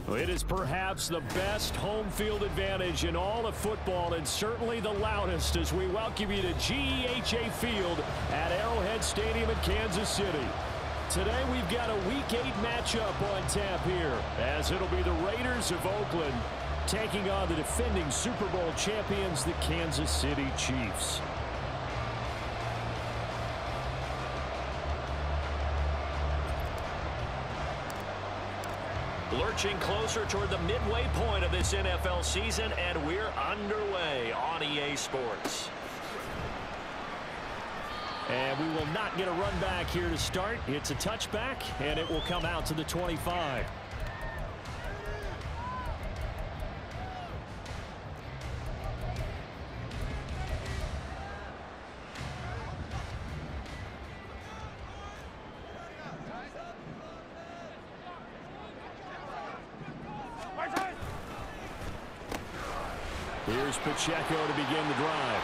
It is perhaps the best home field advantage in all of football, and certainly the loudest, as we welcome you to GEHA Field at Arrowhead Stadium in Kansas City. Today we've got a Week 8 matchup on tap here, as it'll be the Raiders of Oakland taking on the defending Super Bowl champions, the Kansas City Chiefs. Lurching closer toward the midway point of this NFL season, and we're underway on EA Sports. And we will not get a run back here to start. It's a touchback, and it will come out to the 25. Here's Pacheco to begin the drive.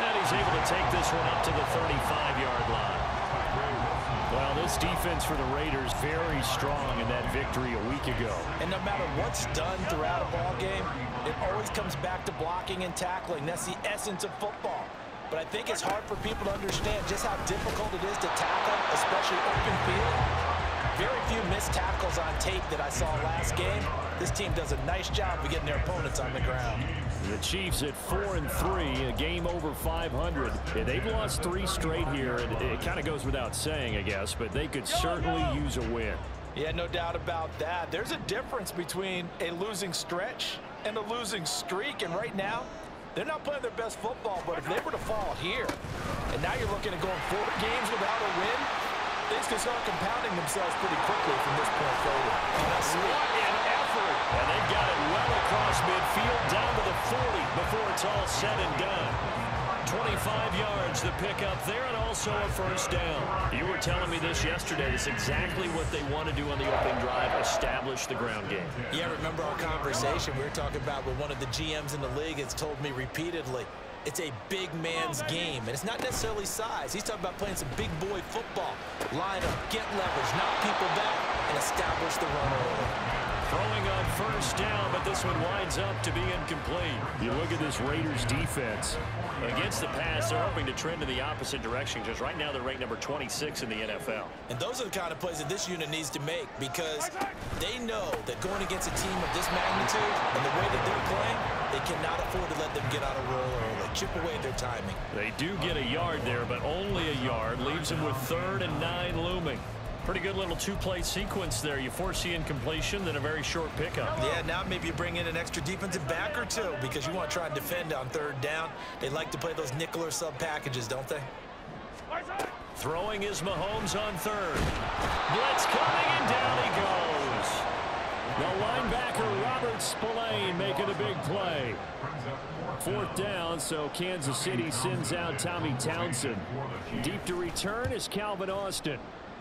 And he's able to take this one up to the 35-yard line. Well, this defense for the Raiders very strong in that victory a week ago. And no matter what's done throughout a ball game, it always comes back to blocking and tackling. That's the essence of football. But I think it's hard for people to understand just how difficult it is to tackle, especially open field. Very few missed tackles on tape that I saw last game. This team does a nice job of getting their opponents on the ground. The Chiefs at 4-3, a game over 500. Yeah, they've lost 3 straight here, and it kind of goes without saying, I guess, but they could certainly use a win. Yeah, no doubt about that. There's a difference between a losing stretch and a losing streak, and right now, they're not playing their best football, but if they were to fall here, and now you're looking at going 4 games without a win, things can start compounding themselves pretty quickly from this point forward. What an effort! And they've got it well across midfield, down to the 40 before it's all said and done. 25 yards the pickup there, and also a first down. You were telling me this yesterday. It's exactly what they want to do on the opening drive, establish the ground game. Yeah, remember our conversation we were talking about with one of the GMs in the league has told me repeatedly, it's a big man's game, and it's not necessarily size. He's talking about playing some big boy football. Line up, get leverage, knock people back, and establish the run early. Throwing on first down, but this one winds up to be incomplete. You look at this Raiders defense. Against the pass, they're hoping to trend in the opposite direction, because right now they're ranked number 26 in the NFL. And those are the kind of plays that this unit needs to make, because they know that going against a team of this magnitude and the way that they're playing, they cannot afford to let them get on a roll early. Chip away at their timing. They do get a yard there, but only a yard. Leaves them with 3rd and 9 looming. Pretty good little 2-play sequence there. You force the incompletion, then a very short pickup. Yeah, now maybe you bring in an extra defensive back or 2 because you want to try and defend on 3rd down. They like to play those nickel or sub packages, don't they? Throwing is Mahomes on 3rd. Blitz coming, and down he goes. The linebacker, Robert Spillane, making a big play. 4th down, so Kansas City sends out Tommy Townsend. Deep to return is Calvin Austin.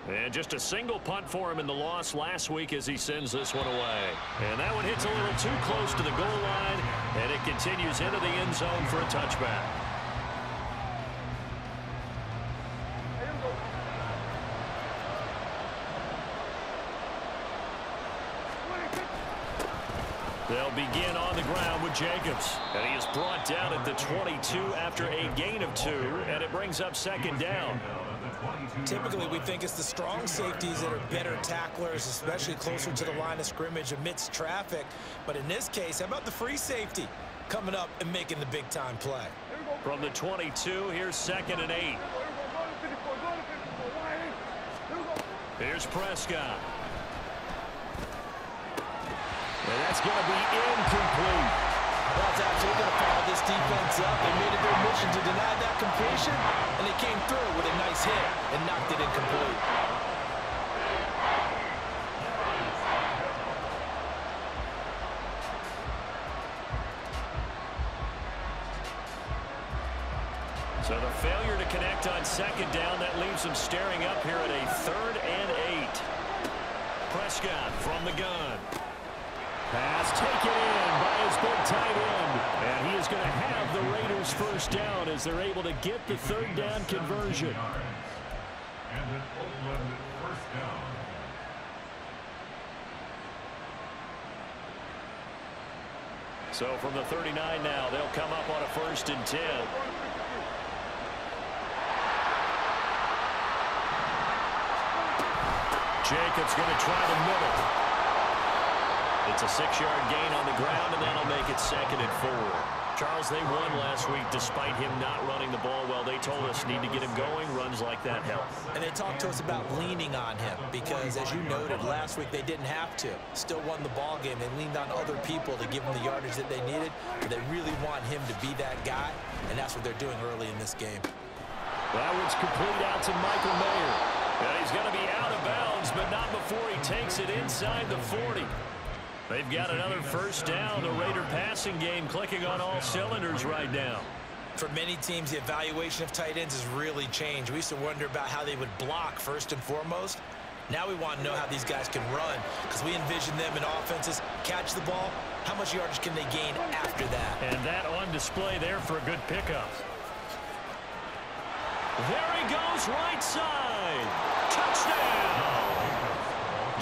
And just a single punt for him in the loss last week as he sends this one away. And that one hits a little too close to the goal line, and it continues into the end zone for a touchback. They'll begin on the ground with Jacobs. And he is brought down at the 22 after a gain of 2, and it brings up 2nd down. Typically, we think it's the strong safeties that are better tacklers, especially closer to the line of scrimmage amidst traffic. But in this case, how about the free safety coming up and making the big-time play? From the 22, here's 2nd and 8. Here's Prescott. And that's going to be incomplete. Well, it's absolutely going to follow this defense up. They made it their mission to deny that completion, and they came through with a nice hit and knocked it incomplete. So the failure to connect on 2nd down, that leaves them staring up here at a 3rd and 8. Prescott from the gun. Pass taken in by his big tight end. And he is going to have the Raiders first down as they're able to get the 3rd down conversion. And an Oakland first down. So from the 39 now, they'll come up on a 1st and 10. Jacobs going to try the middle. It's a 6-yard gain on the ground, and that'll make it 2nd and 4. Charles, they won last week despite him not running the ball well. They told us need to get him going. Runs like that help. And they talked to us about leaning on him because, as you noted, last week they didn't have to. Still won the ball game. They leaned on other people to give them the yardage that they needed. But they really want him to be that guy, and that's what they're doing early in this game. That one's complete out to Michael Mayer. He's going to be out of bounds, but not before he takes it inside the 40. They've got another 1st down. The Raider passing game clicking on all cylinders right now. For many teams, the evaluation of tight ends has really changed. We used to wonder about how they would block first and foremost. Now we want to know how these guys can run because we envision them in offenses catch the ball. How much yardage can they gain after that? And that on display there for a good pickup. There he goes, right side. Touchdown!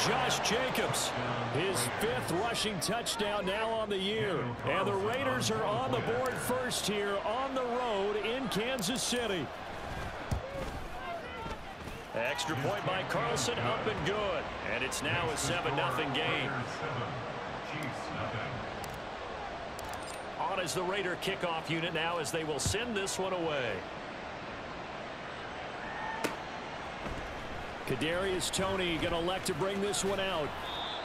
Josh Jacobs, his 5th rushing touchdown now on the year. And the Raiders are on the board first here on the road in Kansas City. Extra point by Carlson, up and good. And it's now a 7-0 game. On is the Raider kickoff unit now as they will send this one away. Kadarius Toney going to elect to bring this one out.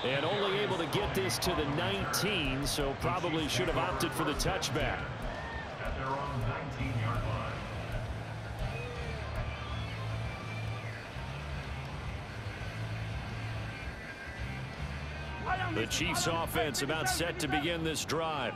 And only able to get this to the 19, so probably should have opted for the touchback. At their own 19-yard line. The Chiefs offense about set to begin this drive.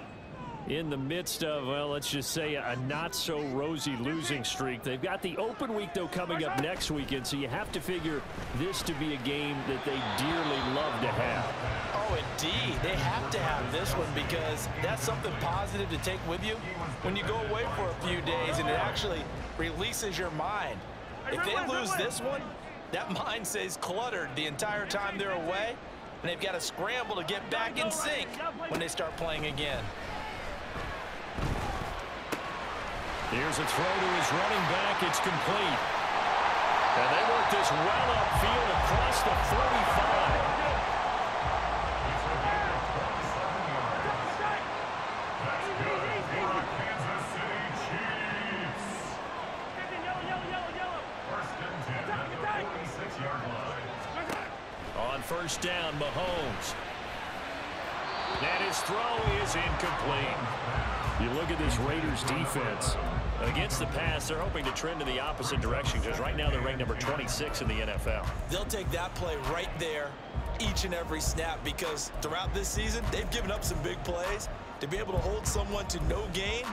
In the midst of, well, let's just say a not-so-rosy losing streak. They've got the open week, though, coming up next weekend, so you have to figure this to be a game that they dearly love to have. Oh, indeed. They have to have this one because that's something positive to take with you when you go away for a few days, and it actually releases your mind. If they lose this one, that mind stays cluttered the entire time they're away, and they've got to scramble to get back in sync when they start playing again. Here's a throw to his running back. It's complete. And they work this well upfield across the 45. On 1st down, Mahomes. And his throw is incomplete. You look at this Raiders defense. Against the pass, they're hoping to trend in the opposite direction because right now they're ranked number 26 in the NFL. They'll take that play right there each and every snap because throughout this season, they've given up some big plays. To be able to hold someone to no gain,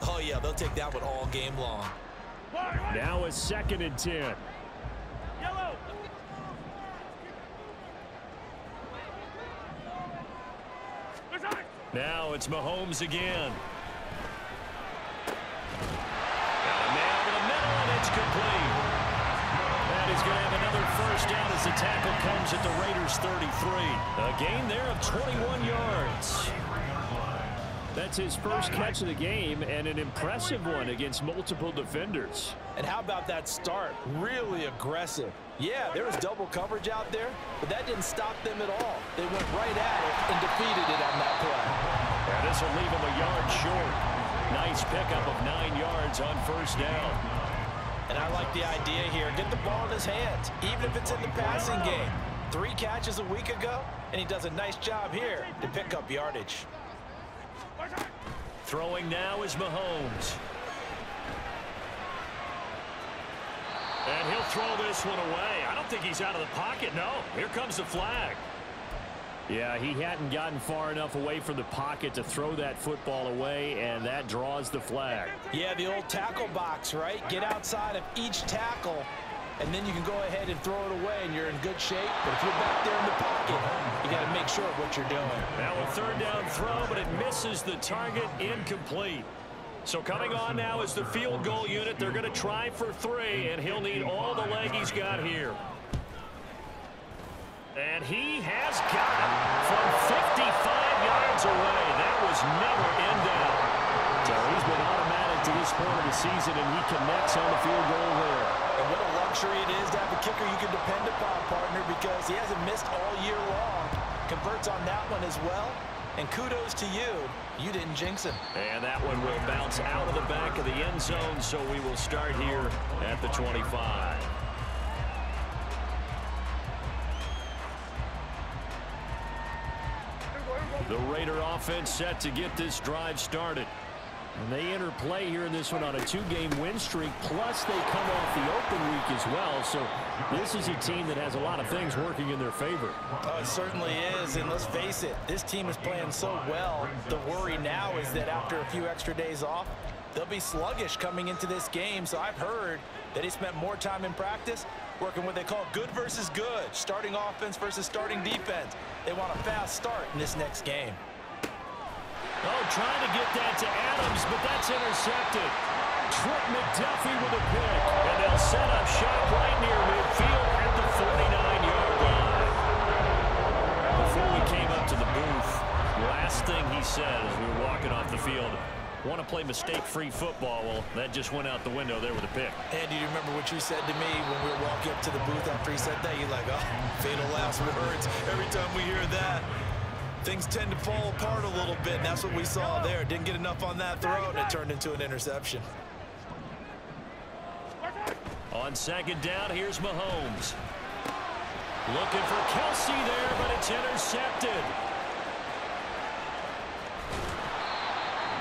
oh, yeah, they'll take that one all game long. Now a 2nd and 10. Yellow. Now it's Mahomes again. It's complete. And he's going to have another 1st down as the tackle comes at the Raiders' 33. A gain there of 21 yards. That's his first catch of the game and an impressive one against multiple defenders. And how about that start? Really aggressive. Yeah, there was double coverage out there, but that didn't stop them at all. They went right at it and defeated it on that play. And this will leave him a yard short. Nice pickup of 9 yards on 1st down. And I like the idea here. Get the ball in his hands, even if it's in the passing game. 3 catches a week ago, and he does a nice job here to pick up yardage. Throwing now is Mahomes. And he'll throw this one away. I don't think he's out of the pocket. No, here comes the flag. Yeah, he hadn't gotten far enough away from the pocket to throw that football away, and that draws the flag. Yeah, the old tackle box, right? Get outside of each tackle, and then you can go ahead and throw it away, and you're in good shape. But if you're back there in the pocket, you got to make sure of what you're doing. Now a 3rd down throw, but it misses the target, incomplete. So coming on now is the field goal unit. They're going to try for 3, and he'll need all the leg he's got here. And he has got it from 55 yards. yards away. That was never in doubt. So he's been automatic to this point of the season, and he connects on the field goal there. And what a luxury it is to have a kicker you can depend upon, partner, because he hasn't missed all year long. Converts on that one as well. And kudos to you. You didn't jinx him. And that one will bounce out of the back of the end zone, so we will start here at the 25. The Raider offense set to get this drive started. And they enter play here in this one on a 2-game win streak, plus they come off the open week as well. So this is a team that has a lot of things working in their favor. Oh, it certainly is, and let's face it, this team is playing so well. The worry now is that after a few extra days off, they'll be sluggish coming into this game. So I've heard that he spent more time in practice working what they call good versus good, starting offense versus starting defense. They want a fast start in this next game. Oh, trying to get that to Adams, but that's intercepted. Trent McDuffie with a pick. And they'll set up shop right near midfield at the 49-yard line. Before we came up to the booth, the last thing he said as we were walking off the field, want to play mistake-free football. Well, that just went out the window there with a pick. And do you remember what you said to me when we were walking up to the booth after he said that? You're like, oh, fatal last words. Every time we hear that, things tend to fall apart a little bit, and that's what we saw there. Didn't get enough on that throw, and it turned into an interception. On second down, here's Mahomes. Looking for Kelsey there, but it's intercepted.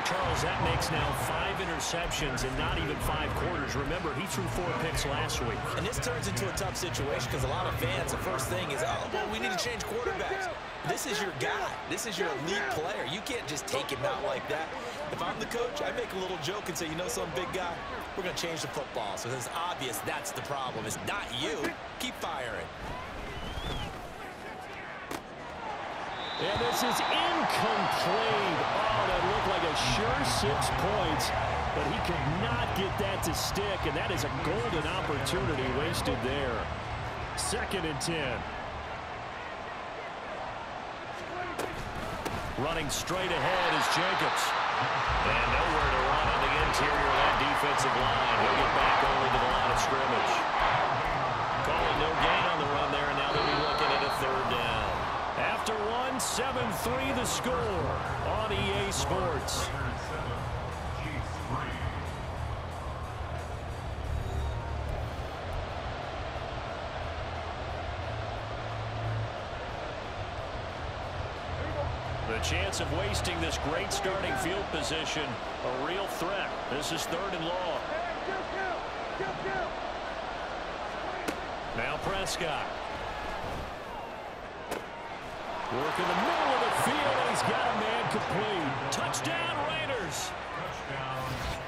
Charles, that makes now 5 interceptions in not even 5 quarters. Remember, he threw 4 picks last week. And this turns into a tough situation because a lot of fans, the first thing is, oh, well, we need to change quarterbacks. This is your guy. This is your elite player. You can't just take him out like that. If I'm the coach, I make a little joke and say, you know some big guy, we're going to change the football. So it's obvious that's the problem. It's not you. Keep firing. And this is incomplete. Oh, that looked like a sure 6 points, but he could not get that to stick, and that is a golden opportunity wasted there. 2nd and 10. Running straight ahead is Jacobs. And nowhere to run on the interior of that defensive line. He'll get back only to the line of scrimmage. Calling no gain on the run there, and now they'll be looking at a 3rd down. After 7-3 the score on EA Sports. The chance of wasting this great starting field position, a real threat. This is 3rd and long. Now Prescott. Work in the middle of the field, and he's got a man complete. Touchdown, Raiders.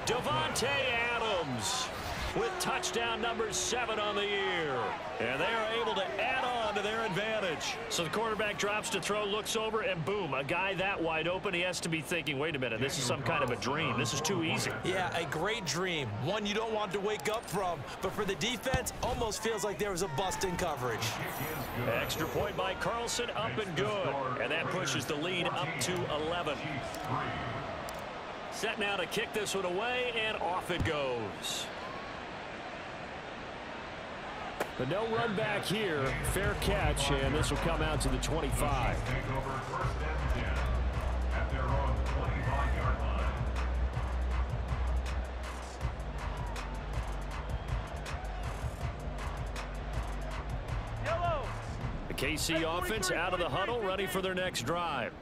Davante Adams with touchdown number 7 on the year. And they are able to add on to their advantage. So the quarterback drops to throw, looks over, and boom, a guy that wide open, he has to be thinking, wait a minute, this is some kind of a dream. This is too easy. Yeah, a great dream. One you don't want to wake up from. But for the defense, almost feels like there was a bust in coverage. Extra point by Carlson, up and good. And that pushes the lead up to 11. Set now to kick this one away, and off it goes. But no run back here. Fair catch, and this will come out to the 25. The KC offense out of the huddle, ready for their next drive.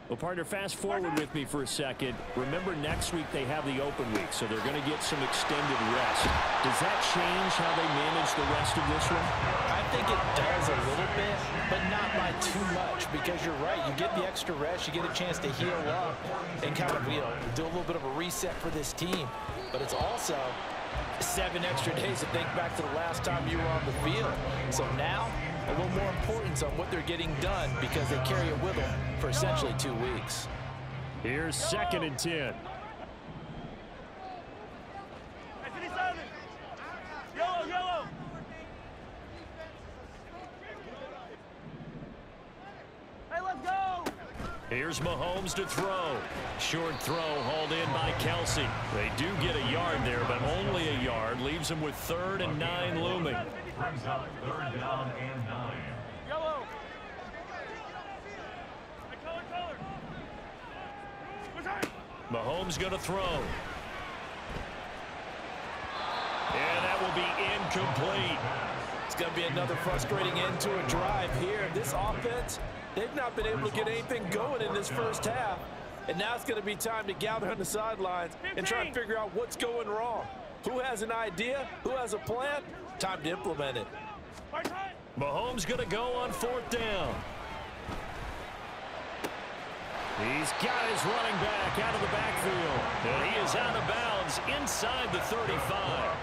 Well, partner, fast forward with me for a second. Remember, next week they have the open week, so they're going to get some extended rest. Does that change how they manage the rest of this one? I think it does a little bit, but not by too much, because you're right. You get the extra rest, you get a chance to heal up and kind of, do a little bit of a reset for this team. But it's also 7 extra days to think back to the last time you were on the field. So now, a little more importance on what they're getting done because they carry it with them for essentially 2 weeks. Here's 2nd and 10. Here's Mahomes to throw. Short throw hauled in by Kelsey. They do get a yard there, but only a yard. Leaves them with 3rd and 9 looming. Brings up 3rd down and 9. Yellow. Mahomes going to throw. And that will be incomplete. It's going to be another frustrating end to a drive here. This offense, they've not been able to get anything going in this first half. And now it's going to be time to gather on the sidelines and try and figure out what's going wrong. Who has an idea? Who has a plan? Time to implement it. Mahomes going to go on 4th down. He's got his running back out of the backfield. And he is out of bounds inside the 35.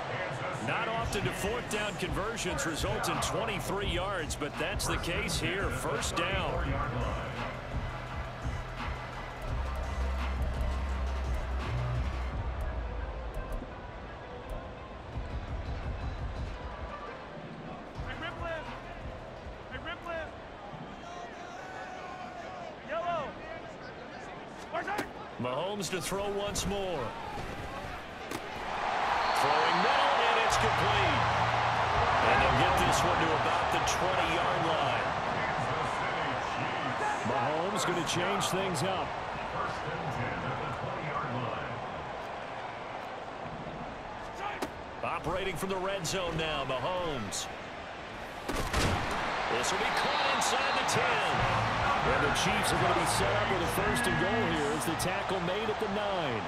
Not often do 4th down conversions result in 23 yards, but that's the case here. 1st down. Mahomes to throw once more. Throwing middle, and it's complete. And they'll get this one to about the 20-yard line. Mahomes going to change things up. 1st and 10 at the 20-yard line. Operating from the red zone now, Mahomes. This will be caught inside the 10. And the Chiefs are going to be set up with a 1st and goal here as the tackle made at the 9.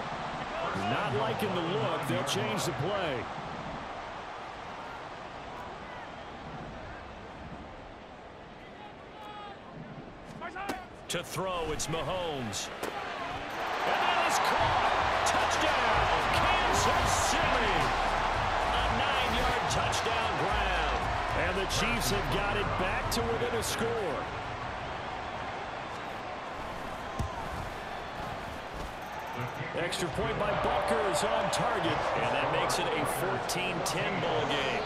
Not liking the look. They'll change the play. To throw, it's Mahomes. And that is caught. Touchdown, Kansas City. A 9-yard touchdown grab. And the Chiefs have got it back to within a score. Extra point by Butker is on target. And that makes it a 14-10 ball game.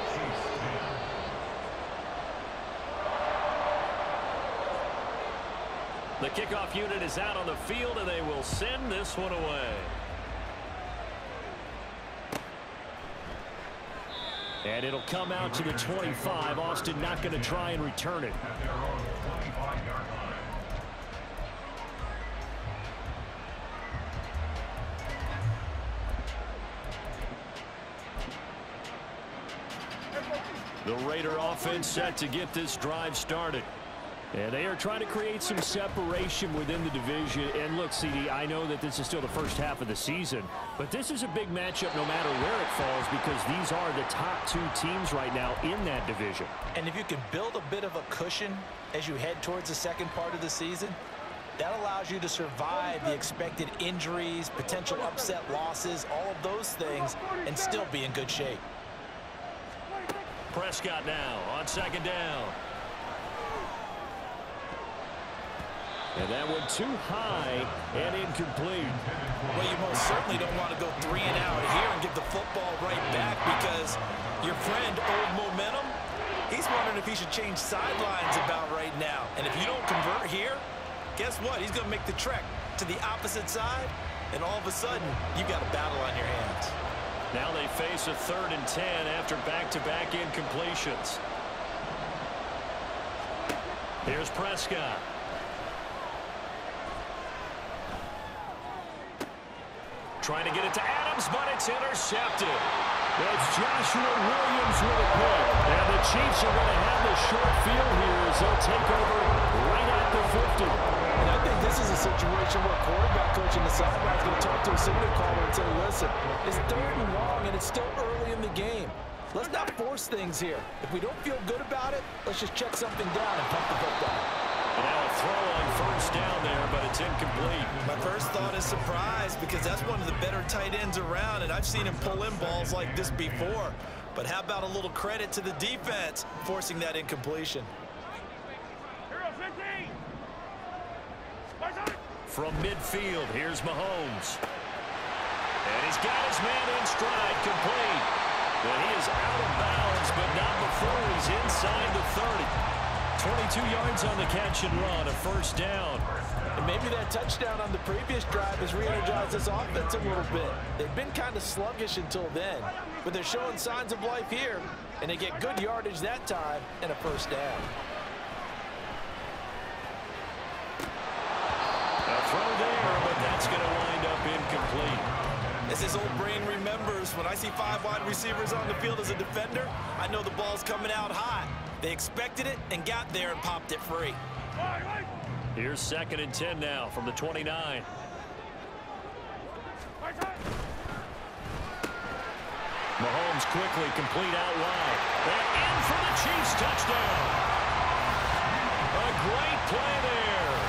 The kickoff unit is out on the field, and they will send this one away. And it'll come out to the 25. Austin not going to try and return it. At their own 25-yard line. The Raider offense set to get this drive started. And they are trying to create some separation within the division. And look, CD, I know that this is still the first half of the season, but this is a big matchup no matter where it falls because these are the top 2 teams right now in that division. And if you can build a bit of a cushion as you head towards the second part of the season, that allows you to survive the expected injuries, potential upset losses, all of those things, and still be in good shape. Prescott now on 2nd down. And that one too high and incomplete. Well, you most certainly don't want to go 3 and out here and give the football right back because your friend, Old Momentum, he's wondering if he should change sidelines about right now. And if you don't convert here, guess what? He's going to make the trek to the opposite side, and all of a sudden, you've got a battle on your hands. Now they face a 3rd and 10 after back-to-back incompletions. Here's Prescott. Trying to get it to Adams, but it's intercepted. It's Joshua Williams with a pick. And the Chiefs are going to have the short field here as they'll take over right at the 50. And I think this is a situation where quarterback coach in the sideline is going to talk to a signal caller and say, listen, it's 3rd and long and it's still early in the game. Let's not force things here. If we don't feel good about it, let's just check something down and pump the football. Now a throw on 1st down there, but it's incomplete. My first thought is surprise because that's one of the better tight ends around, and I've seen him pull in balls like this before. But how about a little credit to the defense forcing that incompletion? From midfield, here's Mahomes. And he's got his man in stride, complete. And he is out of bounds, but not before he's inside the 30. 22 yards on the catch and run, a 1st down. And maybe that touchdown on the previous drive has re-energized this offense a little bit. They've been kind of sluggish until then, but they're showing signs of life here, and they get good yardage that time and a first down. A throw there, but that's going to wind up incomplete. As his old brain remembers, when I see 5 wide receivers on the field as a defender, I know the ball's coming out hot. They expected it and got there and popped it free. Here's 2nd and 10 now from the 29. Mahomes quickly complete out wide. And in for the Chiefs touchdown. A great play there.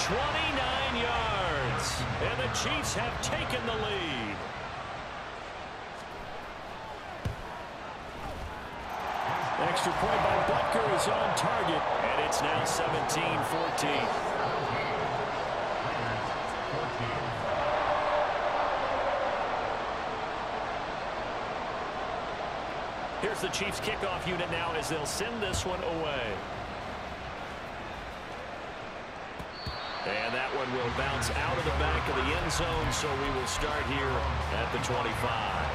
29 yards. And the Chiefs have taken the lead. Extra point by Butker is on target. And it's now 17-14. Here's the Chiefs kickoff unit now as they'll send this one away. And that one will bounce out of the back of the end zone, so we will start here at the 25.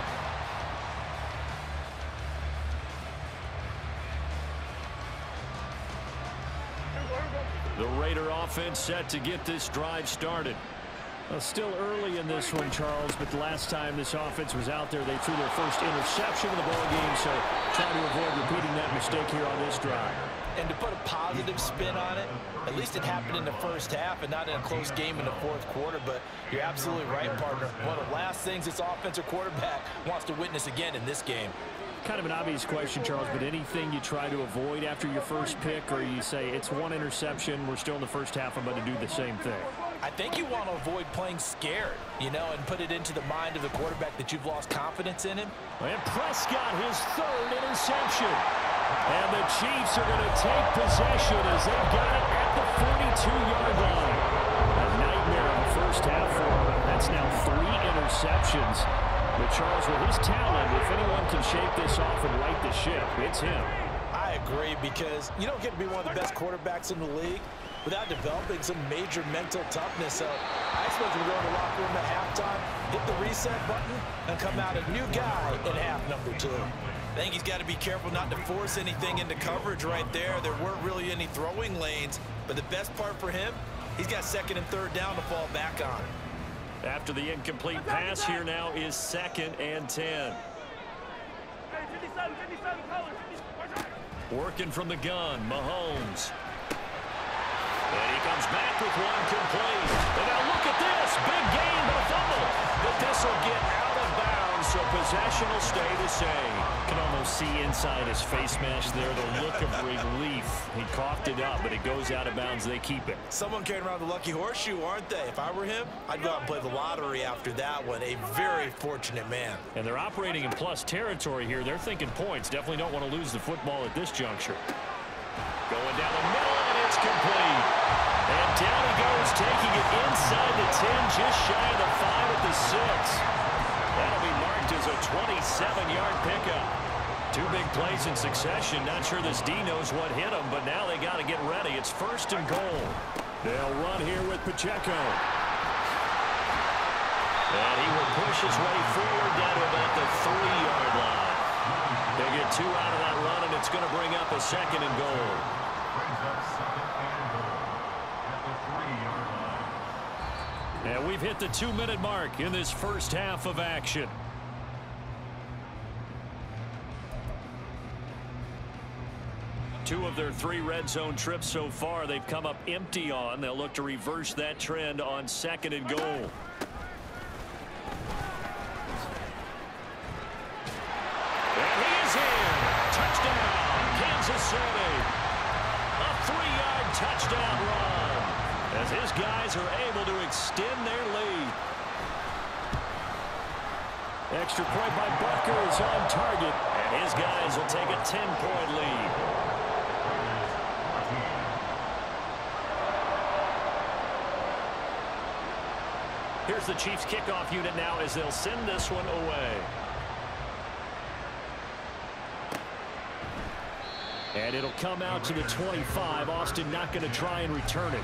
The Raider offense set to get this drive started. Well, still early in this one, Charles, but the last time this offense was out there, they threw their first interception of the ball game, so trying to avoid repeating that mistake here on this drive. And to put a positive spin on it, at least it happened in the first half and not in a close game in the fourth quarter, but you're absolutely right, partner. One of the last things this offensive quarterback wants to witness again in this game. Kind of an obvious question, Charles, but anything you try to avoid after your first pick, or you say it's one interception, we're still in the first half, I'm going to do the same thing? I think you want to avoid playing scared, you know, and put it into the mind of the quarterback that you've lost confidence in him. And Prescott, his 3rd interception. And the Chiefs are going to take possession as they've got it at the 42-yard line. A nightmare in the first half for him. That's now 3 interceptions. But Charles, with his talent, if anyone can shake this off and right the ship, it's him. I agree, because you don't get to be one of the best quarterbacks in the league without developing some major mental toughness. So I expect him to go in the locker room at halftime, hit the reset button, and come out a new guy in half number 2. I think he's got to be careful not to force anything into coverage right there. There weren't really any throwing lanes, but the best part for him, he's got 2nd and 3rd down to fall back on. After the incomplete pass, here now is 2nd and 10. Working from the gun, Mahomes. And he comes back with one complete. And now look at this. Big gain, but a fumble. But this will get out of bounds, so possession will stay the same. Can almost see inside his face mask there the look of relief. He coughed it up, but it goes out of bounds. They keep it. Someone carrying around the lucky horseshoe, aren't they? If I were him, I'd go out and play the lottery after that one. A very fortunate man. And they're operating in plus territory here. They're thinking points. Definitely don't want to lose the football at this juncture. Going down the middle, and it's complete. And down he goes, taking it inside the 10, just shy of the 5 at the 6. That'll be marked as a 27-yard pickup. 2 big plays in succession. Not sure this D knows what hit him, but now they got to get ready. It's 1st and goal. They'll run here with Pacheco. And he will push his way forward down to about the 3-yard line. They get 2 out of that run, and it's going to bring up a 2nd and goal. And we've hit the 2-minute mark in this first half of action. Two of their 3 red zone trips so far, they've come up empty on. They'll look to reverse that trend on 2nd and goal. And he is in. Touchdown, Kansas City. A 3-yard touchdown run as his guys are able to extend their lead. Extra point by Butker is on target. And his guys will take a 10-point lead. Here's the Chiefs kickoff unit now as they'll send this one away. And it'll come out to the 25. Austin not going to try and return it.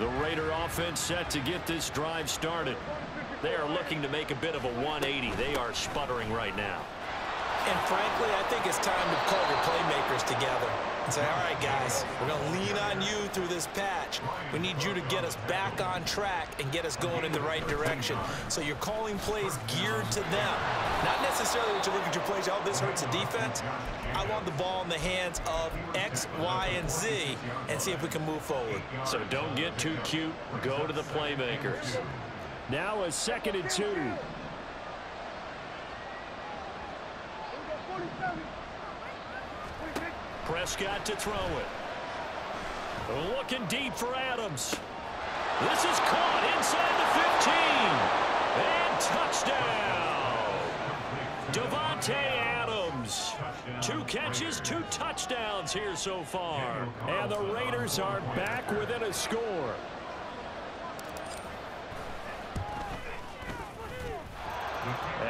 The Raider offense set to get this drive started. They are looking to make a bit of a 180. They are sputtering right now. And frankly, I think it's time to call your playmakers together and say, all right, guys, we're going to lean on you through this patch. We need you to get us back on track and get us going in the right direction. So you're calling plays geared to them. Not necessarily that you look at your plays, oh, this hurts the defense. I want the ball in the hands of X, Y, and Z and see if we can move forward. So don't get too cute. Go to the playmakers. Now a 2nd and 2. Prescott to throw it. Looking deep for Adams. This is caught inside the 15. And touchdown. Devontae Adams. 2 catches, 2 touchdowns here so far. And the Raiders are back within a score.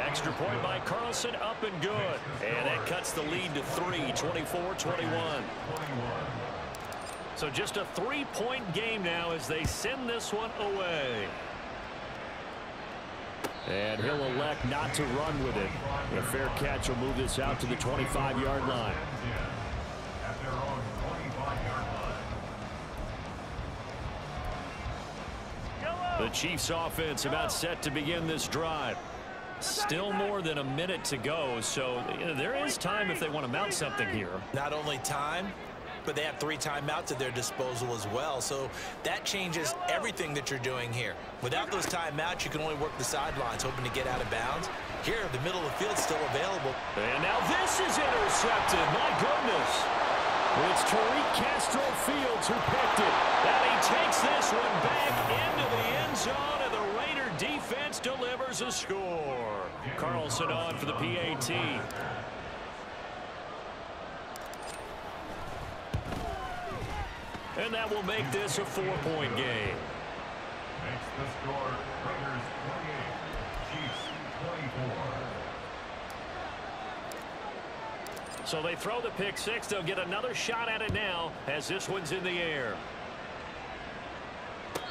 Extra point by Carlson, up and good. And that cuts the lead to 3, 24-21. So just a 3-point game now as they send this one away. And he'll elect not to run with it. A fair catch will move this out to the 25-yard line. At their own 25-yard line. The Chiefs offense about set to begin this drive. Still more than a minute to go, so there is time if they want to mount something here. Not only time, but they have 3 timeouts at their disposal as well. So that changes everything that you're doing here. Without those timeouts, you can only work the sidelines, hoping to get out of bounds. Here, the middle of the field's still available. And now this is intercepted. My goodness. It's Tariq Castro Fields who picked it. And he takes this one back into the end zone, and the Raider defense delivers a score. Carlson on for the PAT. And that will make this a 4-point game. Makes the score Raiders 28, Chiefs 24. So they throw the pick 6. They'll get another shot at it now as this one's in the air.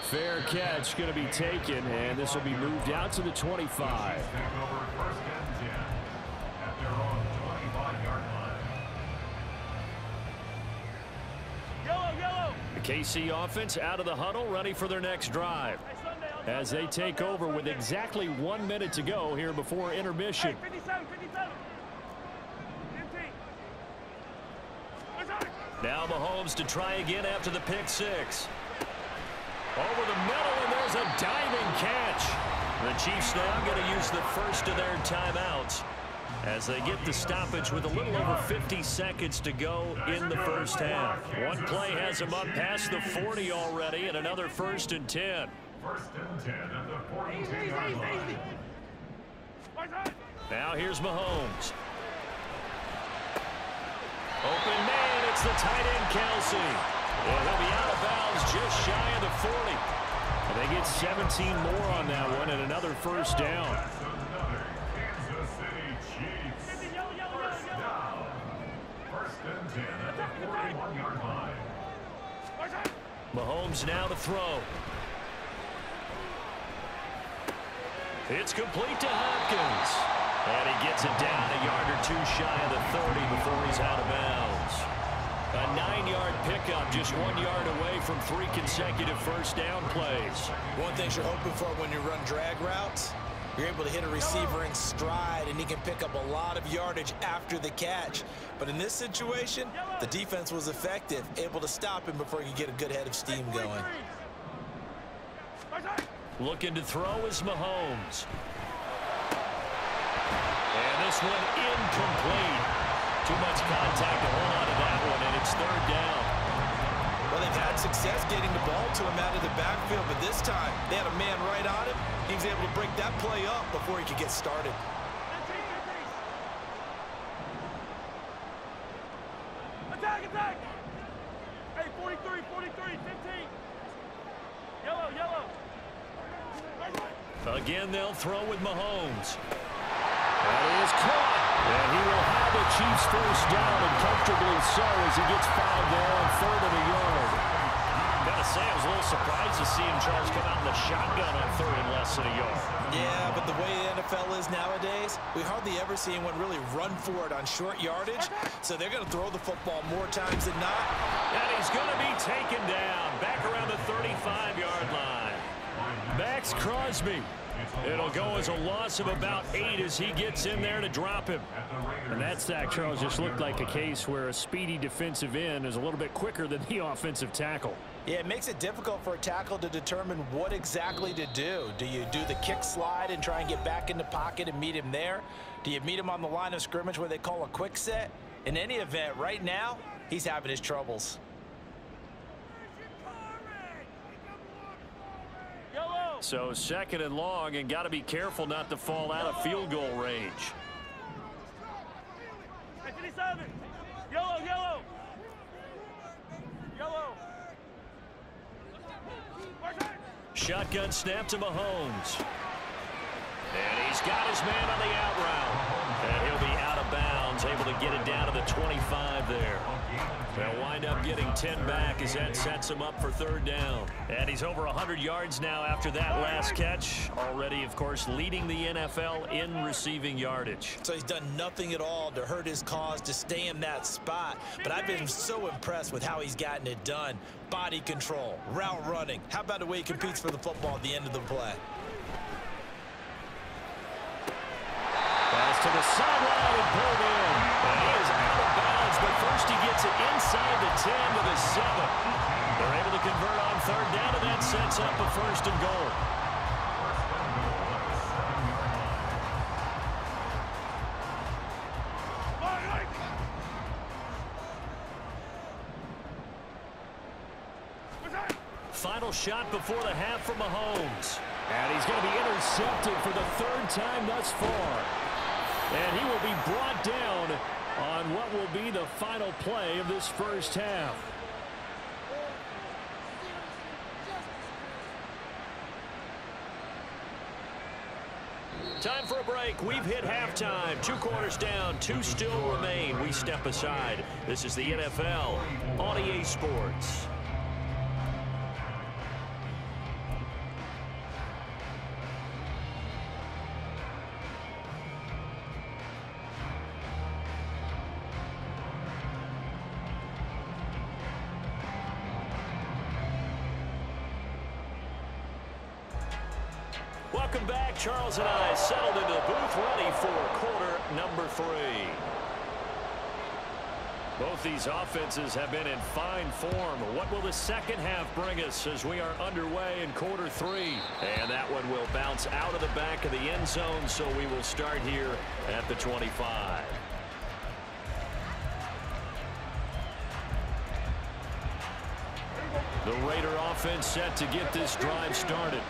Fair catch going to be taken, and this will be moved out to the 25. Take over 1st and 10 at their own 25-yard line. The KC offense out of the huddle, ready for their next drive. As they take over with exactly 1 minute to go here before intermission. Now Mahomes to try again after the pick 6. Over the middle, and there's a diving catch. The Chiefs now going to use the first of their timeouts as they get the stoppage with a little over 50 seconds to go in the first half. One play has them up past the 40 already, and another 1st and 10. 1st and 10 at the 42-yard line. Now here's Mahomes. Open man, it's the tight end Kelsey. And he'll be out of bounds just shy of the 40. And they get 17 more on that one and another first down. That's another Kansas City Chiefs. First down. 1st and 10 at the 41-yard line. Mahomes now to throw. It's complete to Hopkins. And he gets it down a yard or 2 shy of the 30 before he's out of bounds. A 9-yard pickup, just 1 yard away from 3 consecutive first down plays. One thing you're hoping for when you run drag routes, you're able to hit a receiver in stride, and he can pick up a lot of yardage after the catch. But in this situation, the defense was effective, able to stop him before he could get a good head of steam going. Looking to throw is Mahomes. And this one incomplete. Too much contact to hold on to that one, and it's 3rd down. Well, they've had success getting the ball to him out of the backfield, but this time they had a man right on him. He was able to break that play up before he could get started. Attack, attack! Hey, 43, 15. Yellow. Again, they'll throw with Mahomes. That is caught. And he will have the Chiefs first down, and comfortably so as he gets fouled there on 3rd and a yard. Got to to say, I was a little surprised to see him, Charles, come out in the shotgun on 3rd and less than a yard. Yeah, but the way the NFL is nowadays, we hardly ever see anyone really run for it on short yardage, so they're going to throw the football more times than not. And he's going to be taken down back around the 35-yard line. Max Crosby. It'll go as a loss of about 8 as he gets in there to drop him. And that sack, Charles, just looked like a case where a speedy defensive end is a little bit quicker than the offensive tackle. Yeah, it makes it difficult for a tackle to determine what exactly to do. Do you do the kick slide and try and get back in the pocket and meet him there? Do you meet him on the line of scrimmage where they call a quick set? In any event, right now, he's having his troubles. So 2nd and long, and got to be careful not to fall out of field goal range. 57. Yellow, yellow. Yellow. Shotgun snap to Mahomes. And he's got his man on the out route. And he'll be out of bounds, able to get it down to the 25 there. They'll wind up getting 10 back as that sets him up for 3rd down. And he's over 100 yards now after that last catch. Already, of course, leading the NFL in receiving yardage. So he's done nothing at all to hurt his cause to stay in that spot. But I've been so impressed with how he's gotten it done. Body control, route running. How about the way he competes for the football at the end of the play? Pass to the sideline and pulled in. And he is out of bounds, but first he gets it inside the 10 to the 7. They're able to convert on 3rd down, and that sets up a 1st and goal. Final shot before the half from Mahomes. And he's going to be intercepted for the 3rd time thus far. And he will be brought down on what will be the final play of this 1st half. Time for a break. We've hit halftime. 2 quarters down, 2 still remain. We step aside. This is the NFL on EA Sports. Welcome back. Charles and I settled into the booth, ready for quarter number 3. Both these offenses have been in fine form. What will the 2nd half bring us as we are underway in quarter 3? And that one will bounce out of the back of the end zone, so we will start here at the 25. The Raider offense set to get this drive started.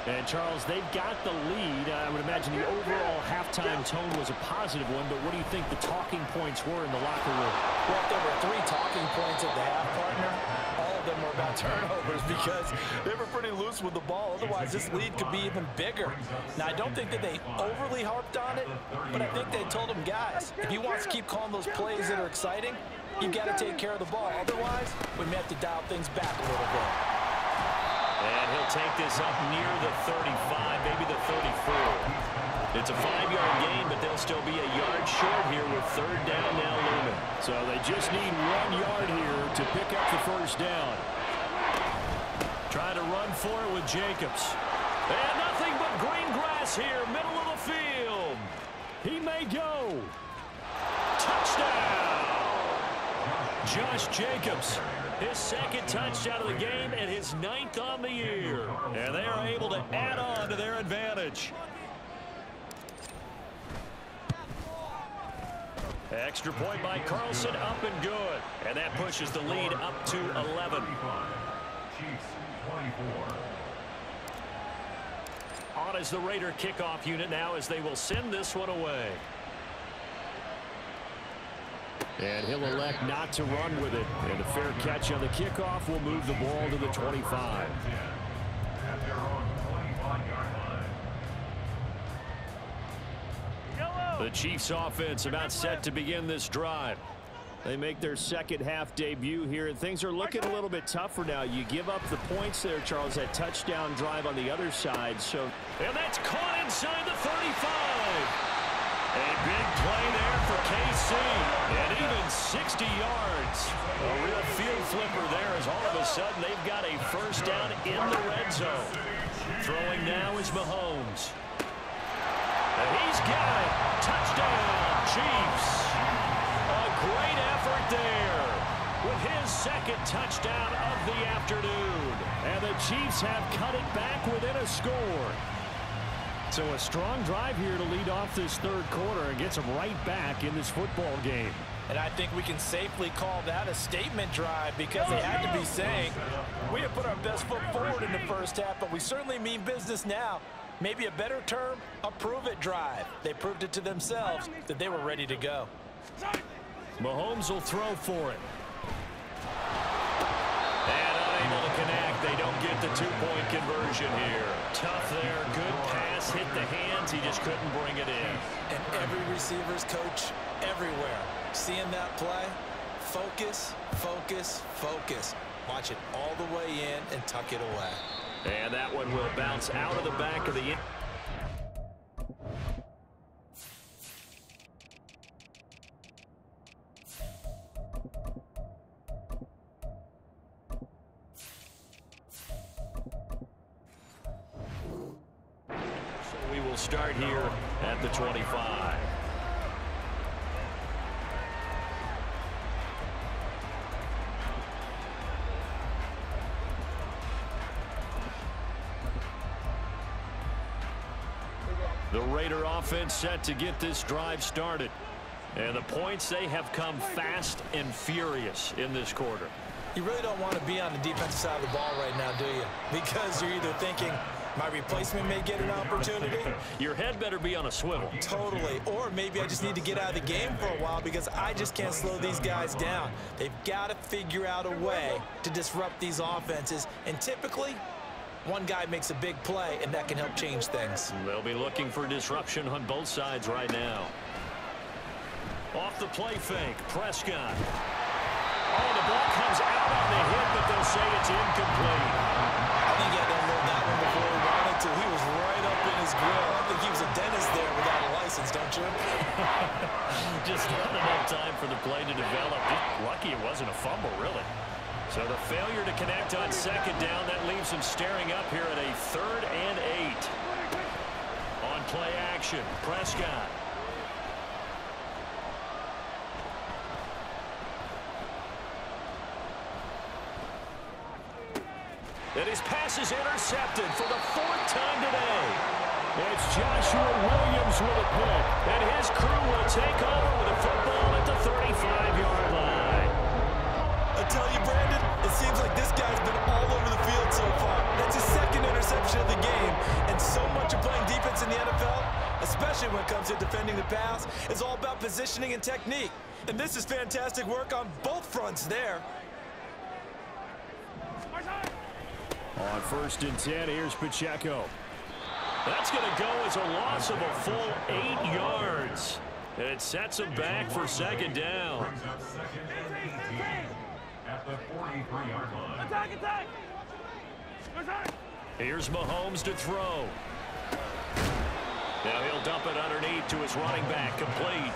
And, Charles, they've got the lead. I would imagine the overall halftime tone was a positive one, but what do you think the talking points were in the locker room? Well, if there were 3 talking points at the half, partner, all of them were about turnovers because they were pretty loose with the ball. Otherwise, this lead could be even bigger. Now, I don't think that they overly harped on it, but I think they told them, guys, if you want to keep calling those plays that are exciting, you've got to take care of the ball. Otherwise, we may have to dial things back a little bit. And he'll take this up near the 35, maybe the 34. It's a 5-yard gain, but they'll still be a yard short here with 3rd down now looming. So they just need 1 yard here to pick up the 1st down. Trying to run for it with Jacobs. And nothing but green grass here, middle of the field. He may go. Touchdown! Josh Jacobs. His 2nd touchdown of the game and his 9th on the year. And they are able to add on to their advantage. Extra point by Carlson, up and good. And that pushes the lead up to 11. Chiefs 24. On is the Raider kickoff unit now as they will send this one away. And he'll elect not to run with it. And a fair catch on the kickoff will move the ball to the 25. At their own 25-yard line. The Chiefs offense about set to begin this drive. They make their second half debut here, and things are looking a little bit tougher now. You give up the points there, Charles, that touchdown drive on the other side. And that's caught inside the 35. A big play there for KC, and even 60 yards. A real field flipper there as all of a sudden they've got a first down in the red zone. Throwing now is Mahomes. And he's got it. Touchdown, Chiefs. A great effort there with his second touchdown of the afternoon. And the Chiefs have cut it back within a score. So a strong drive here to lead off this third quarter and gets them right back in this football game. And I think we can safely call that a statement drive because they had to be saying, we have put our best foot forward in the first half, but we certainly mean business now. Maybe a better term, a prove-it drive. They proved it to themselves that they were ready to go. Mahomes will throw for it. And unable to connect. They don't get the two-point conversion here. Tough there. Good pass. Hit the hands. He just couldn't bring it in. And every receiver's coach everywhere. Seeing that play, focus, focus, focus. Watch it all the way in and tuck it away. And that one will bounce out of the back of the... So we will start here at the 25. The Raider offense set to get this drive started. And the points, they have come fast and furious in this quarter. You really don't want to be on the defensive side of the ball right now, do you? Because you're either thinking, my replacement may get an opportunity. Your head better be on a swivel. Totally. Or maybe I just need to get out of the game for a while because I just can't slow these guys down. They've got to figure out a way to disrupt these offenses. And typically, one guy makes a big play, and that can help change things. They'll be looking for disruption on both sides right now. Off the play fake, Prescott. Oh, the ball comes out on the hit, but they'll say it's incomplete. I think he had to unload that one before he wanted to. He was right up in his grill. I think he was a dentist there without a license, don't you? Just not enough time for the play to develop. Lucky it wasn't a fumble, really. So the failure to connect on second down, that leaves him staring up here at a 3rd and 8. On play action, Prescott. And his pass is intercepted for the 4th time today. It's Joshua Williams with a pick. And his crew will take over with the football at the 35-yard line. I tell you, Brandon, it seems like this guy's been all over the field so far. That's his 2nd interception of the game. And so much of playing defense in the NFL, especially when it comes to defending the pass, is all about positioning and technique. And this is fantastic work on both fronts there. On 1st and 10, here's Pacheco. That's going to go as a loss of a full 8 yards. And it sets him back for 2nd down. Brings up 2nd and 18 at the 43-yard line. Attack! Here's Mahomes to throw. Now he'll dump it underneath to his running back, complete.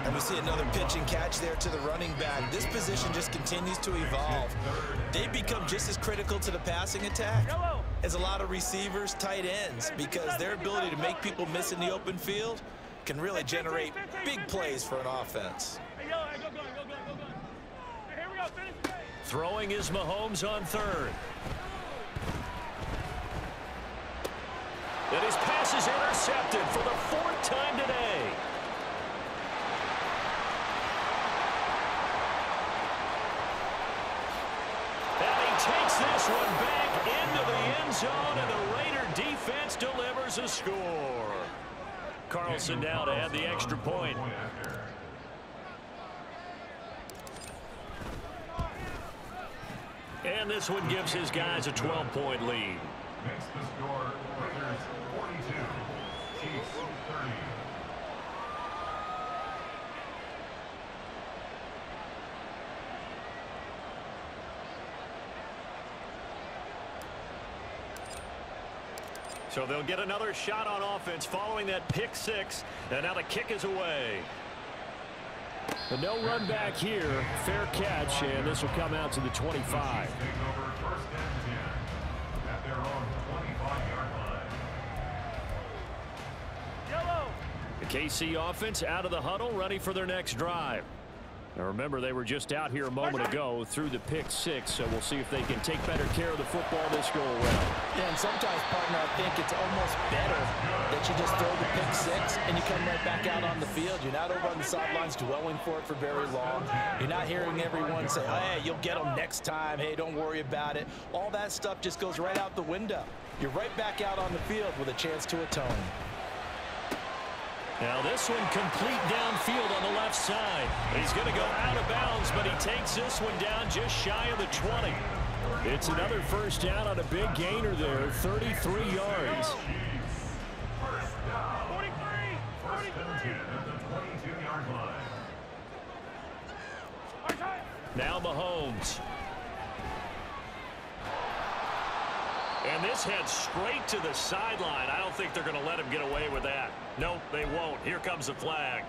And we see another pitch and catch there to the running back. This position just continues to evolve. They've become just as critical to the passing attack as a lot of receivers, tight ends, because their ability to make people miss in the open field can really generate big plays for an offense. Throwing is Mahomes on 3rd. And his pass is intercepted for the 4th time today. Takes this one back into the end zone, and the Raider defense delivers a score. Carlson now to add the extra point. And this one gives his guys a 12-point lead. Makes the score Raiders 42, Chiefs 30. So they'll get another shot on offense following that pick six. And now the kick is away. But no run back here. Fair catch, and this will come out to the 25. The KC offense out of the huddle, ready for their next drive. Now remember, they were just out here a moment ago through the pick six, so we'll see if they can take better care of the football this go around. Yeah, and sometimes, partner, I think it's almost better that you just throw the pick six and you come right back out on the field. You're not over on the sidelines dwelling for it for very long. You're not hearing everyone say, oh, hey, you'll get them next time. Hey, don't worry about it. All that stuff just goes right out the window. You're right back out on the field with a chance to atone. Now this one complete downfield on the left side. He's going to go out of bounds, but he takes this one down just shy of the 20. It's another first down on a big gainer there, 33 yards. First and 10 at the 22-yard line. Now Mahomes. And this heads straight to the sideline. I don't think they're going to let him get away with that. Nope, they won't. Here comes the flag.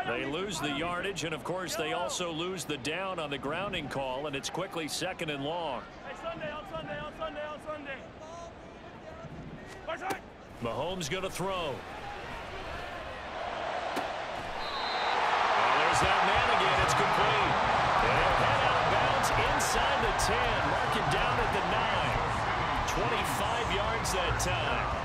They lose the yardage, and of course they also lose the down on the grounding call, and it's quickly 2nd and long. Hey, Sunday, on Sunday, on Sunday, on Sunday. Mahomes going to throw. And there's that man again. It's complete. And he'll head out of bounds inside the 10. Mark it down at the 9. 25 yards that time.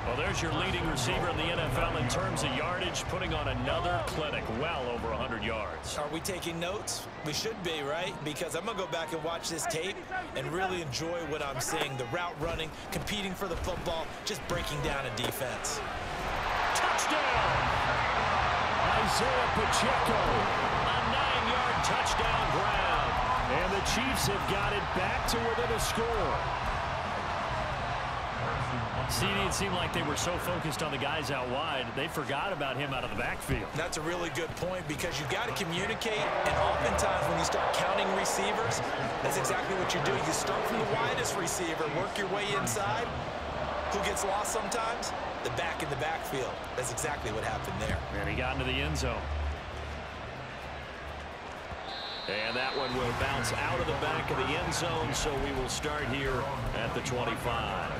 Well, there's your leading receiver in the NFL in terms of yardage, putting on another clinic, well over 100 yards. Are we taking notes? We should be, right? Because I'm going to go back and watch this tape and really enjoy what I'm seeing. The route running, competing for the football, just breaking down a defense. Touchdown! Isaiah Pacheco. A 9-yard touchdown ground. And the Chiefs have got it back to within a score. See, it seemed like they were so focused on the guys out wide, they forgot about him out of the backfield. That's a really good point because you've got to communicate, and oftentimes when you start counting receivers, that's exactly what you do. You start from the widest receiver, work your way inside. Who gets lost sometimes? The back in the backfield. That's exactly what happened there. And he got into the end zone. And that one will bounce out of the back of the end zone, so we will start here at the 25.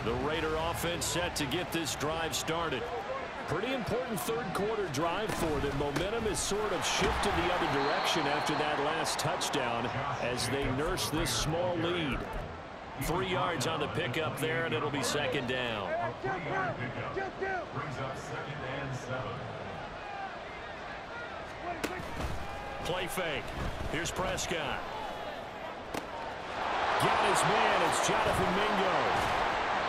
The Raider offense set to get this drive started. Pretty important third-quarter drive for them. Momentum has sort of shifted the other direction after that last touchdown as they nurse this small lead. 3 yards on the pickup there, and it'll be 2nd down. Brings up 2nd and 7. Play fake. Here's Prescott. Got his man. It's Jonathan Mingo.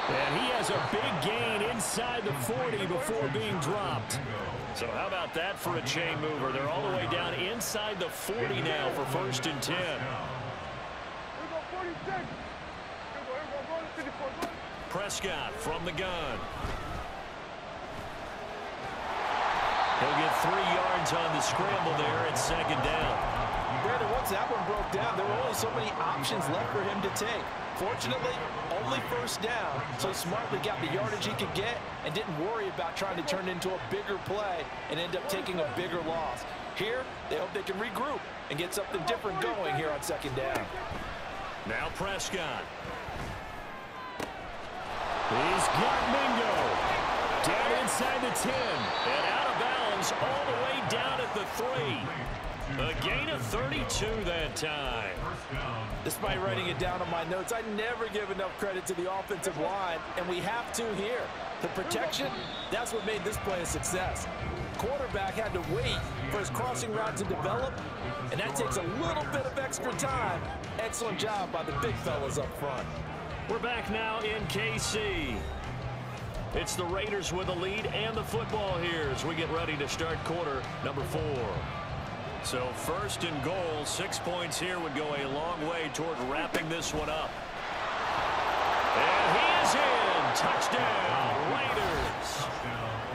And he has a big gain inside the 40 before being dropped. So how about that for a chain mover? They're all the way down inside the 40 now for 1st and 10. Prescott from the gun. He'll get 3 yards on the scramble there at 2nd down. Brandon, once that one broke down, there were only so many options left for him to take. Fortunately, only 1st down, so he smartly got the yardage he could get and didn't worry about trying to turn it into a bigger play and end up taking a bigger loss. Here, they hope they can regroup and get something different going here on 2nd down. Now Prescott. He's got Mingo. Down inside the 10. And out of bounds all the way down at the 3. A gain of 32 that time. Despite writing it down on my notes, I never give enough credit to the offensive line, and we have to here. The protection, that's what made this play a success. Quarterback had to wait for his crossing route to develop, and that takes a little bit of extra time. Excellent job by the big fellas up front. We're back now in KC. It's the Raiders with the lead and the football here as we get ready to start quarter number 4. So 1st and goal, 6 points here would go a long way toward wrapping this one up. And he is in. Touchdown, Raiders.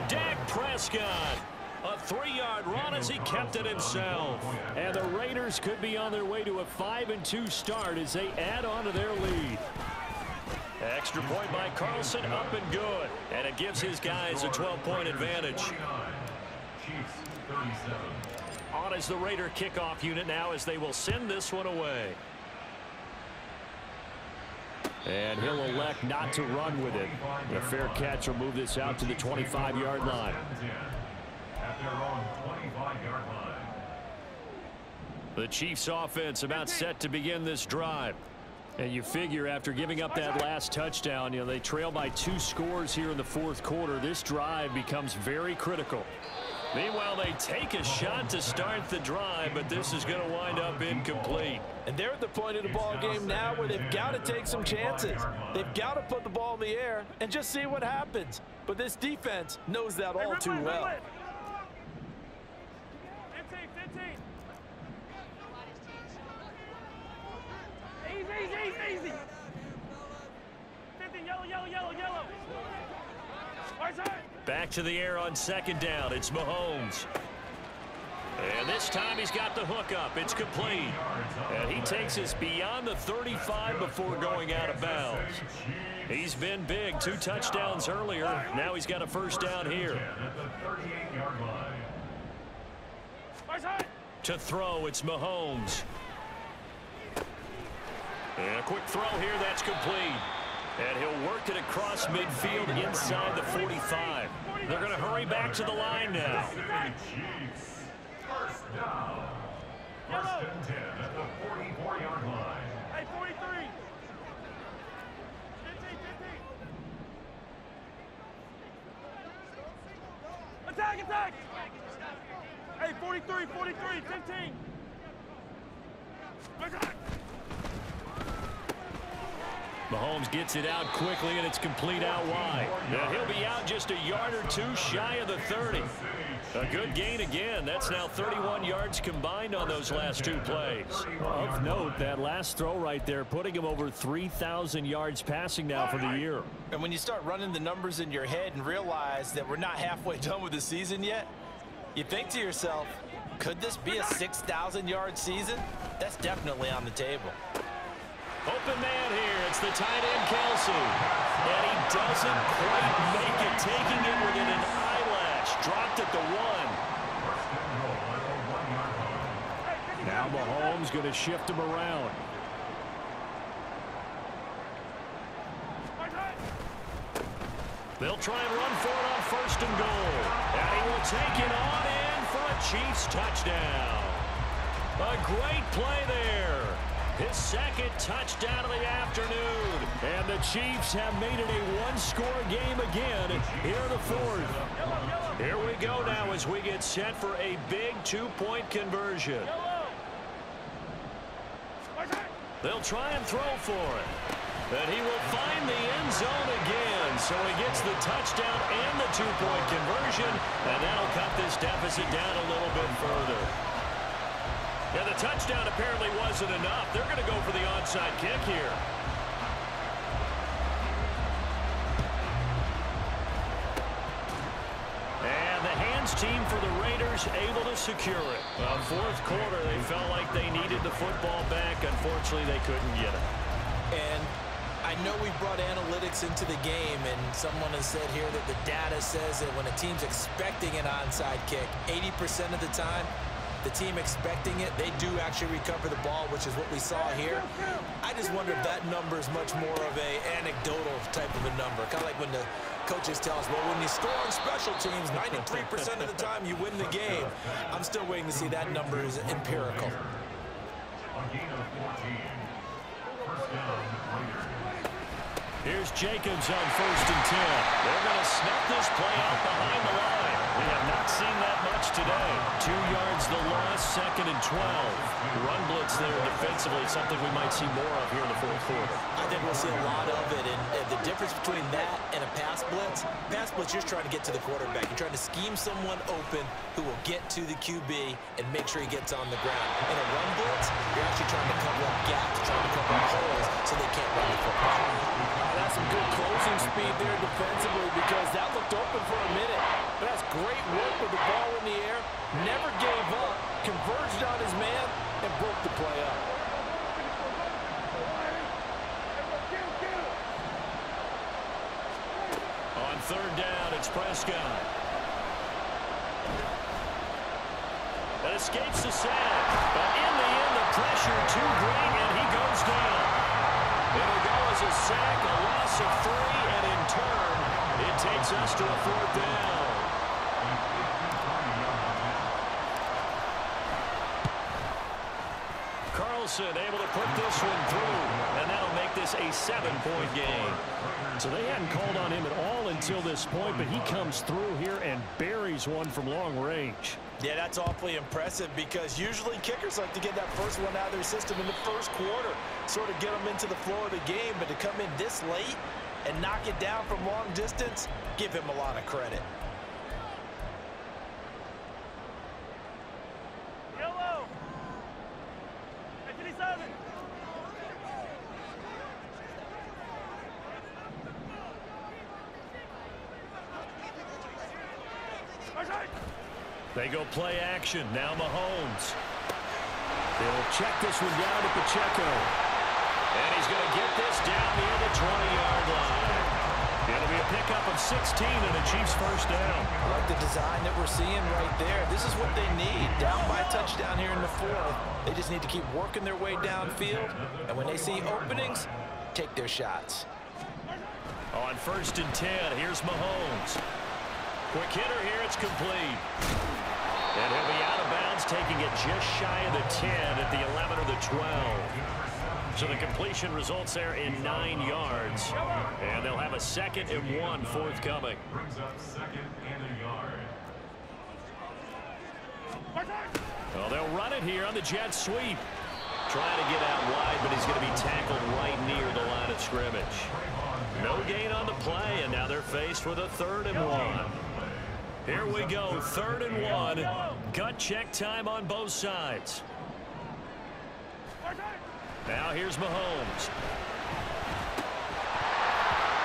Dak Prescott A 3-yard run as he kept it himself. And the Raiders could be on their way to a 5-2 start as they add on to their lead. Extra point by Carlson, up and good. And it gives his guys a 12-point advantage. On is the Raider kickoff unit now as they will send this one away. And he'll elect not to run with it. The fair catch will move this out to the 25-yard line. At their own 25-yard line. The Chiefs offense about set to begin this drive. And you figure after giving up that last touchdown, they trail by 2 scores here in the fourth quarter. This drive becomes very critical. Meanwhile, they take a shot to start the drive, but this is going to wind up incomplete. And they're at the point of the ball game now where they've got to take some chances. They've got to put the ball in the air and just see what happens. But this defense knows that all too well. 15. Easy. 15, yellow. Right side. Back to the air on second down. It's Mahomes. And this time he's got the hook up. It's complete. And he takes us beyond the 35 before going out of bounds. He's been big. 2 touchdowns earlier. Now he's got a first down here. To throw, it's Mahomes. And a quick throw here. That's complete. And he'll work it across midfield inside the 45. They're going to hurry back to the line now. First down. First and 10 at the 44-yard line. Hey, 43. 15. Attack. Hey, 43, 15. Attack. Mahomes gets it out quickly, and it's complete out wide. Now he'll be out just a yard or 2 shy of the 30. A good gain again. That's now 31 yards combined on those last 2 plays. Of note, that last throw right there, putting him over 3,000 yards passing now for the year. And when you start running the numbers in your head and realize that we're not halfway done with the season yet, you think to yourself, could this be a 6,000-yard season? That's definitely on the table. Open man here. It's the tight end, Kelsey. And he doesn't quite make it, taking it within an eyelash. Dropped at the 1. Now Mahomes going to shift him around. They'll try and run for it on first and goal. And he will take it on in for a Chiefs touchdown. A great play there. His second touchdown of the afternoon. And the Chiefs have made it a 1-score game again here in the fourth. Here we go now as we get set for a big 2-point conversion. They'll try and throw for it. And he will find the end zone again. So he gets the touchdown and the 2-point conversion. And that'll cut this deficit down a little bit further. Yeah, the touchdown apparently wasn't enough. They're going to go for the onside kick here. And the hands team for the Raiders able to secure it. Well, fourth quarter, they felt like they needed the football back. Unfortunately, they couldn't get it. And I know we brought analytics into the game, and someone has said here that the data says that when a team's expecting an onside kick, 80% of the time, the team expecting it, they do actually recover the ball, which is what we saw here. I just wonder if that number is much more of a anecdotal type of a number. Kind of like when the coaches tell us, well, when you score on special teams, 93% of the time you win the game. I'm still waiting to see that number is empirical. A gain of 14. First down, Raiders. Here's Jacobs on first and 10. They're going to snap this play out behind the line. We have not seen that much today. 2 yards the loss, second and 12. Run blitz there defensively, something we might see more of here in the fourth quarter. I think we'll see a lot of it, and the difference between that and a pass blitz, you're just trying to get to the quarterback. You're trying to scheme someone open who will get to the QB and make sure he gets on the ground. In a run blitz, you're actually trying to cover up gaps, trying to cover up holes so they can't run the football. That's some good closing speed there defensively because that looked open for a minute. But that's great work with the ball in the air. Never gave up, converged on his man, and broke the play up. On third down, it's Prescott. That escapes the sack. But in the end, the pressure too great, and he goes down. It'll go as a sack, a loss of 3, and in turn, it takes us to a fourth down. Carlson able to put this one through, and that'll make this a 7-point game. So they hadn't called on him at all until this point, but he comes through here and buries one from long range. Yeah, that's awfully impressive because usually kickers like to get that first one out of their system in the first quarter, sort of get them into the flow of the game, but to come in this late and knock it down from long distance, give him a lot of credit. Yellow. 57. They go play action. Now Mahomes. They'll check this one down to Pacheco. And he's going to get this down near the 20-yard line. It'll be a pickup of 16 and a Chiefs first down. I like the design that we're seeing right there. This is what they need. Down by a touchdown here in the fourth. They just need to keep working their way downfield. And when they see openings, take their shots. On first and 10, here's Mahomes. Quick hitter here, it's complete. And he'll be out of bounds, taking it just shy of the 10 at the 11 or the 12. So the completion results there in 9 yards. And they'll have a 2nd and 1 forthcoming. Brings up 2nd and a yard. Well, they'll run it here on the jet sweep. Trying to get out wide, but he's going to be tackled right near the line of scrimmage. No gain on the play, and now they're faced with a 3rd and 1. Here we go, 3rd and 1. Gut check time on both sides. Now here's Mahomes.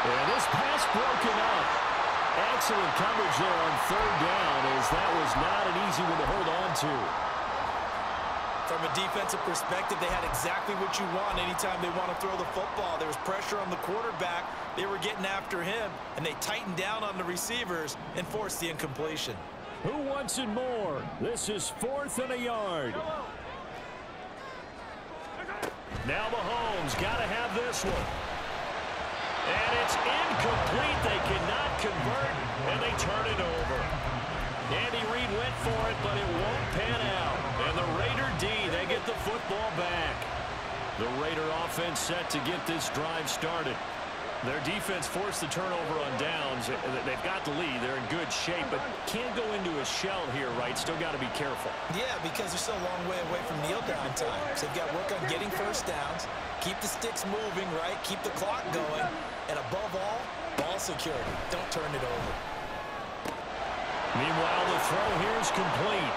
And this pass broken up. Excellent coverage there on 3rd down, as that was not an easy one to hold on to. From a defensive perspective, they had exactly what you want anytime they want to throw the football. There was pressure on the quarterback. They were getting after him, and they tightened down on the receivers and forced the incompletion. Who wants it more? This is 4th and a yard. Now Mahomes got to have this one. And it's incomplete. They cannot convert, and they turn it over. Andy Reid went for it, but it won't pan out. And the Raider D, they get the football back. The Raider offense set to get this drive started. Their defense forced the turnover on downs. They've got the lead. They're in good shape, but can't go into a shell here, right? Still got to be careful. Yeah, because they're still a long way away from kneel-down time. So they've got to work on getting first downs, keep the sticks moving, right? Keep the clock going, and above all, ball security. Don't turn it over. Meanwhile, the throw here is complete.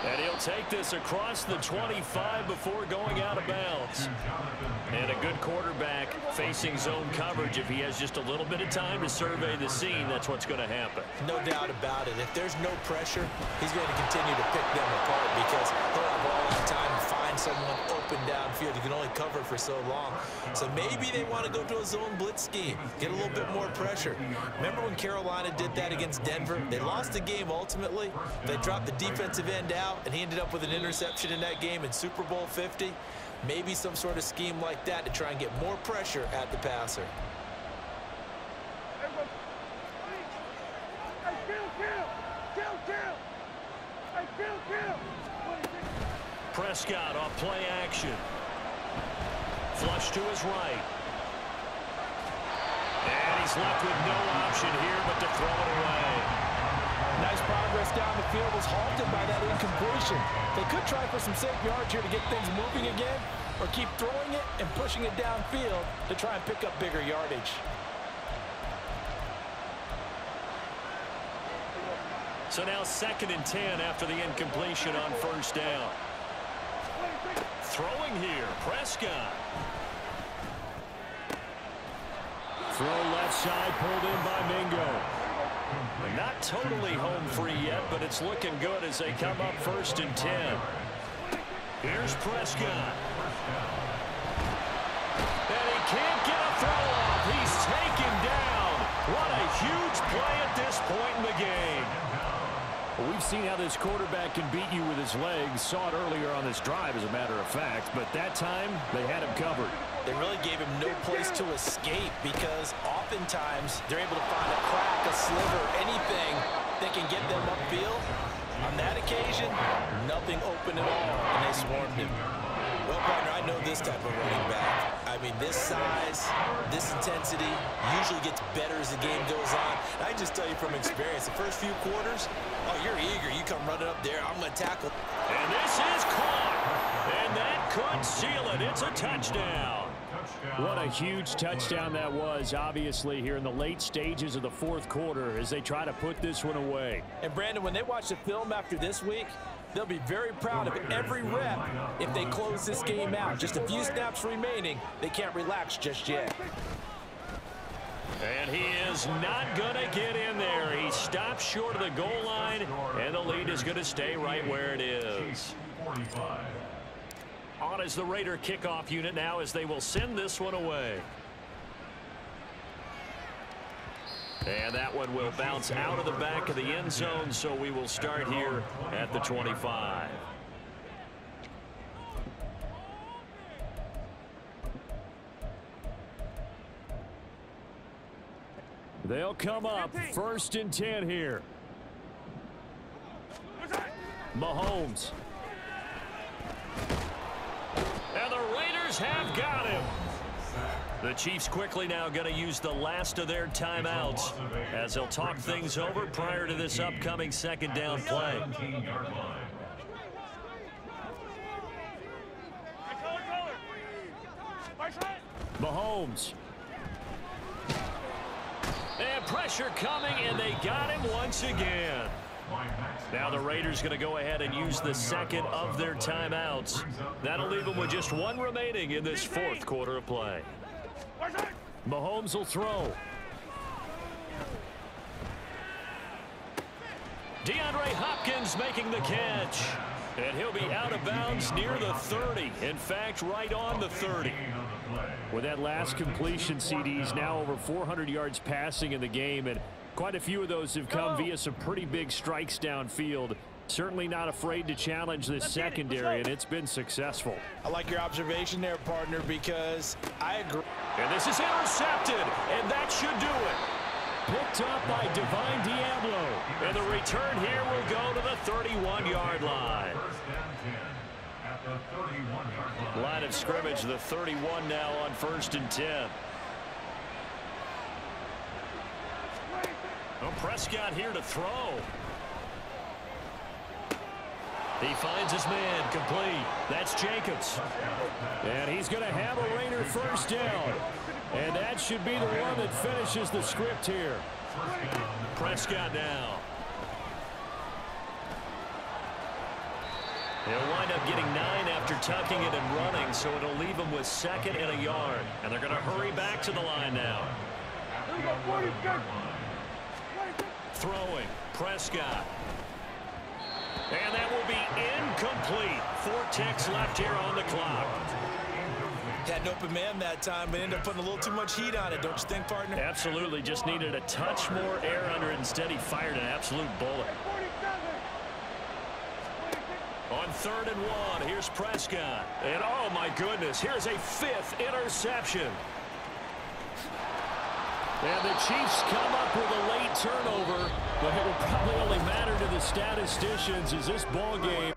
And he'll take this across the 25 before going out of bounds. And a good quarterback facing zone coverage. If he has just a little bit of time to survey the scene, that's what's going to happen. No doubt about it. If there's no pressure, he's going to continue to pick them apart because he'll have all the time to find someone open downfield. He can only cover for so long. So maybe they want to go to a zone blitz scheme, get a little bit more pressure. Remember when Carolina did that against Denver? They lost the game ultimately. They dropped the defensive end out, and he ended up with an interception in that game in Super Bowl 50. Maybe some sort of scheme like that to try and get more pressure at the passer. Prescott off play action. Flush to his right. And he's left with no option here but to throw it away. Nice progress down the field was halted by that incompletion. They could try for some safe yards here to get things moving again, or keep throwing it and pushing it downfield to try and pick up bigger yardage. So now 2nd and 10 after the incompletion on first down. Throwing here, Prescott. Throw left side, pulled in by Mingo. Not totally home free yet, but it's looking good as they come up 1st and 10. Here's Prescott. And he can't get a throw off. He's taken down. What a huge play at this point in the game. Well, we've seen how this quarterback can beat you with his legs. Saw it earlier on this drive, as a matter of fact. But that time, they had him covered. They really gave him no place to escape because oftentimes they're able to find a crack, a sliver, anything that can get them upfield. On that occasion, nothing open at all, and they swarmed him. Well, partner, I know this type of running back. I mean, this size, this intensity usually gets better as the game goes on. And I just tell you from experience, the first few quarters, oh, you're eager. You come running up there, I'm going to tackle. And this is caught. And that could seal it. It's a touchdown. What a huge touchdown that was, obviously, here in the late stages of the 4th quarter as they try to put this one away. And, Brandon, when they watch the film after this week, they'll be very proud of every rep if they close this game out. Just a few snaps remaining. They can't relax just yet. And he is not going to get in there. He stops short of the goal line, and the lead is going to stay right where it is. On is the Raider kickoff unit now as they will send this one away. And that one will bounce out of the back of the end zone, so we will start here at the 25. They'll come up 1st and 10 here. Mahomes. And the Raiders have got him. The Chiefs quickly now going to use the last of their timeouts as they'll talk things over prior to this upcoming 2nd down play. Mahomes. And pressure coming, and they got him once again. Now the Raiders going to go ahead and use the 2nd of their timeouts. That'll leave them with just one remaining in this 4th quarter of play. Mahomes will throw. DeAndre Hopkins making the catch. And he'll be out of bounds near the 30. In fact, right on the 30. With that last completion, CD's now over 400 yards passing in the game, and quite a few of those have come via some pretty big strikes downfield. Certainly not afraid to challenge this secondary, and it's been successful. I like your observation there, partner, because I agree. And this is intercepted, and that should do it. Picked up by Divine Diablo. And the return here will go to the 31-yard line. Line of scrimmage, the 31 now on 1st and 10. Oh, Prescott here to throw. He finds his man, complete. That's Jacobs. And he's going to have a Raider 1st down. And that should be the one that finishes the script here. Prescott now. He'll wind up getting 9 after tucking it and running, so it'll leave him with 2nd and a yard. And they're going to hurry back to the line now. Throwing, Prescott. And that will be incomplete. 4 ticks left here on the clock. Had an open man that time, but ended up putting a little too much heat on it, don't you think, partner? Absolutely. Just needed a touch more air under it. Instead, he fired an absolute bullet. On 3rd and 1, here's Prescott. And, oh, my goodness, here's a 5th interception. And the Chiefs come up with a late turnover, but it will probably only matter to the statisticians as this ball game